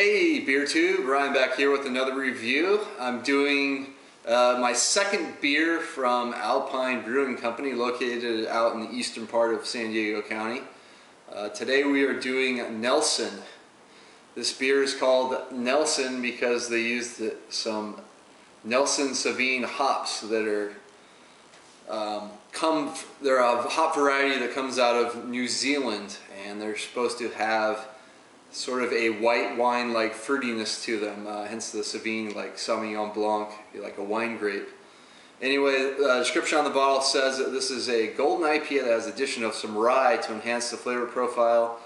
Hey BeerTube, Ryan back here with another review. I'm doing my second beer from Alpine Brewing Company located out in the eastern part of San Diego County. Today we are doing Nelson. This beer is called Nelson because they used some Nelson Sauvin hops that are they're a hop variety that comes out of New Zealand, and they're supposed to have sort of a white wine-like fruitiness to them, hence the Sauvin, like Sauvignon Blanc, like a wine grape. Anyway, the description on the bottle says that this is a Golden IPA that has addition of some rye to enhance the flavor profile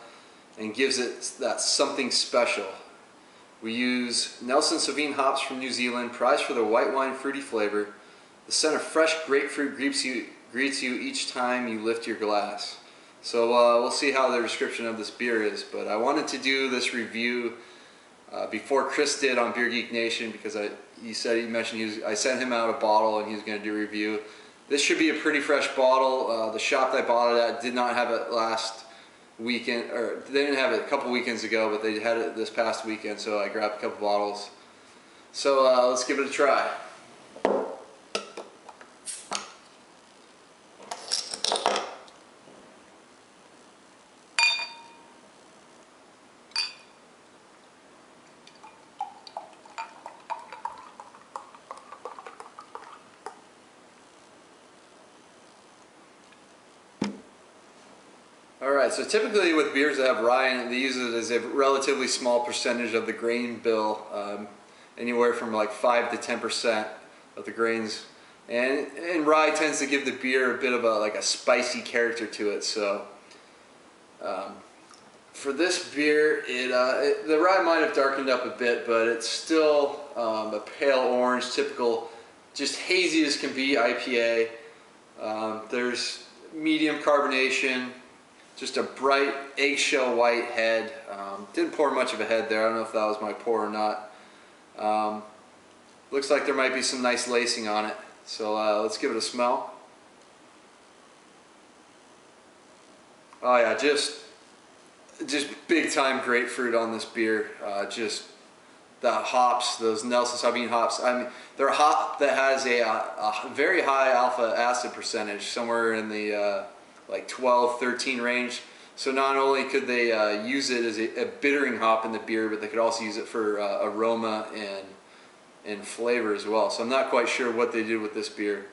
and gives it that something special. We use Nelson Sauvin hops from New Zealand, prized for their white wine fruity flavor. The scent of fresh grapefruit greets you each time you lift your glass. So we'll see how the description of this beer is, but I wanted to do this review before Chris did on Beer Geek Nation because I sent him out a bottle and he was going to do a review. This should be a pretty fresh bottle. The shop that I bought it at did not have it last weekend, or they didn't have it a couple weekends ago, but they had it this past weekend, so I grabbed a couple bottles. So let's give it a try. Alright, so typically with beers that have rye in it, they use it as a relatively small percentage of the grain bill, anywhere from like 5 to 10% of the grains. And rye tends to give the beer a bit of a spicy character to it. So for this beer, the rye might have darkened up a bit, but it's still a pale orange, typical, just hazy as can be IPA. There's medium carbonation. Just a bright eggshell white head. Didn't pour much of a head there. I don't know if that was my pour or not. Looks like there might be some nice lacing on it. So let's give it a smell. Oh yeah, just big time grapefruit on this beer. Just the hops, those Nelson Sauvin hops. I mean, they're a hop that has a very high alpha acid percentage, somewhere in the like 12, 13 range. So not only could they use it as a bittering hop in the beer, but they could also use it for aroma and flavor as well. So I'm not quite sure what they did with this beer,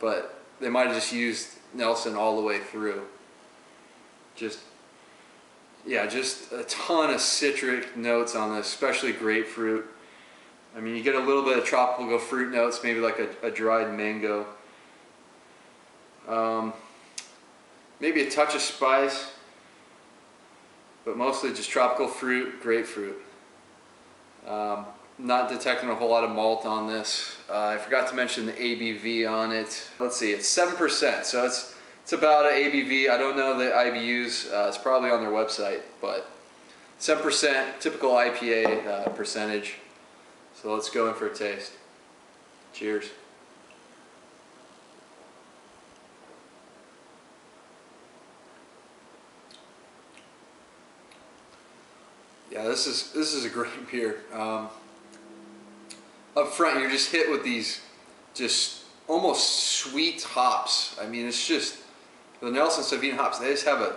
but they might have just used Nelson all the way through. Just a ton of citric notes on this, especially grapefruit. I mean, you get a little bit of tropical fruit notes, maybe like a dried mango. Maybe a touch of spice, but mostly just tropical fruit, grapefruit. Not detecting a whole lot of malt on this. I forgot to mention the ABV on it. Let's see, it's 7%, so it's about an ABV. I don't know the IBUs. It's probably on their website, but 7%, typical IPA percentage. So let's go in for a taste. Cheers. Yeah, this is a great beer. Up front, you're just hit with these just almost sweet hops. I mean, it's just the Nelson Sauvin hops. They just have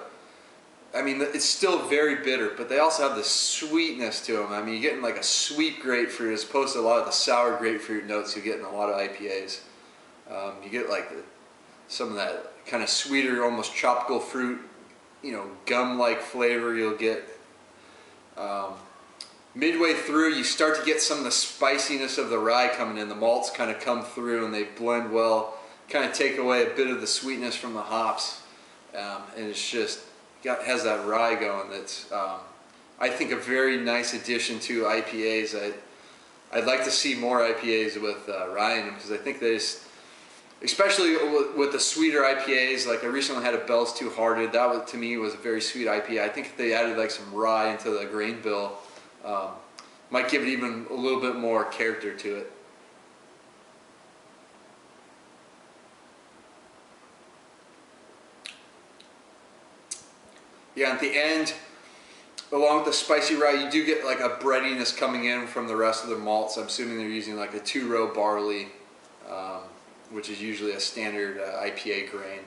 I mean, it's still very bitter, but they also have the sweetness to them. I mean, you're getting like a sweet grapefruit as opposed to a lot of the sour grapefruit notes you get in a lot of IPAs. You get like some of that kind of sweeter, almost tropical fruit, gum-like flavor you'll get. Midway through, you start to get some of the spiciness of the rye coming in. The malts kind of come through and they blend well, kind of take away a bit of the sweetness from the hops, and it's just has that rye going. That's I think a very nice addition to IPAs. I'd like to see more IPAs with rye in them, because I think especially with the sweeter IPAs, like I recently had a Bell's Two Hearted. That to me was a very sweet IPA. I think if they added like some rye into the grain bill, might give it even a little bit more character to it. Yeah, at the end, along with the spicy rye, you do get like a breadiness coming in from the rest of the malts. I'm assuming they're using like a 2-row barley, which is usually a standard IPA grain.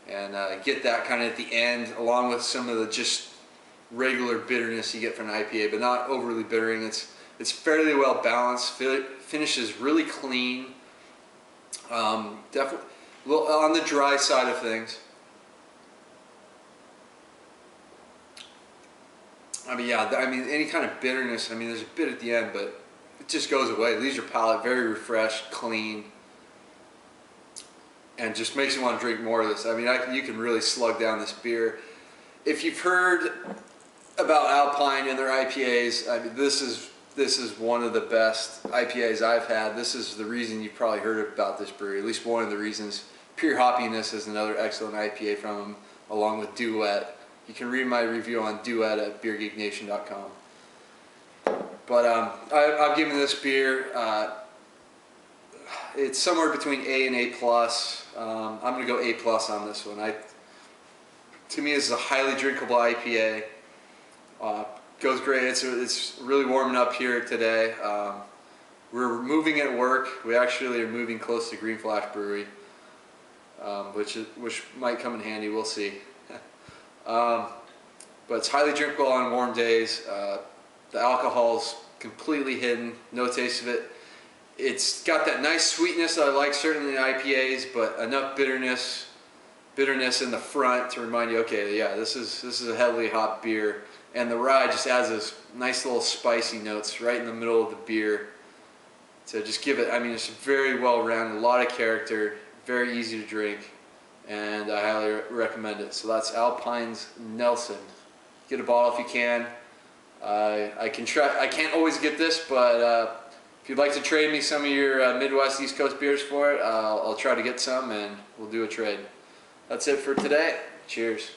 And get that kind of at the end, along with some of the just regular bitterness you get from an IPA, but not overly bittering. It's fairly well balanced. Finishes really clean. Definitely a little on the dry side of things. I mean, yeah, I mean, any kind of bitterness, I mean, there's a bit at the end, but it just goes away. It leaves your palate very refreshed, clean, and just makes you want to drink more of this. I mean, you can really slug down this beer. If you've heard about Alpine and their IPAs, I mean, this is one of the best IPAs I've had. This is the reason you've probably heard about this brewery, at least one of the reasons. Pure Hoppiness is another excellent IPA from them, along with Duet. You can read my review on Duet at beergeeknation.com. But I've given this beer, it's somewhere between A and A+. I'm going to go A+ on this one. To me, this is a highly drinkable IPA. Goes great. It's really warming up here today. We're moving at work. We actually are moving close to Green Flash Brewery, which might come in handy. We'll see. But it's highly drinkable on warm days. The alcohol's completely hidden. No taste of it. It's got that nice sweetness that I like certainly in IPAs, but enough bitterness in the front to remind you, okay, yeah, this is a heavily hopped beer. And the rye just adds those nice little spicy notes right in the middle of the beer to just give it, I mean, it's very well rounded, a lot of character, very easy to drink, and I highly recommend it. So that's Alpine's Nelson. Get a bottle if you can. I can't always get this, but if you'd like to trade me some of your Midwest East Coast beers for it, I'll try to get some and we'll do a trade. That's it for today. Cheers.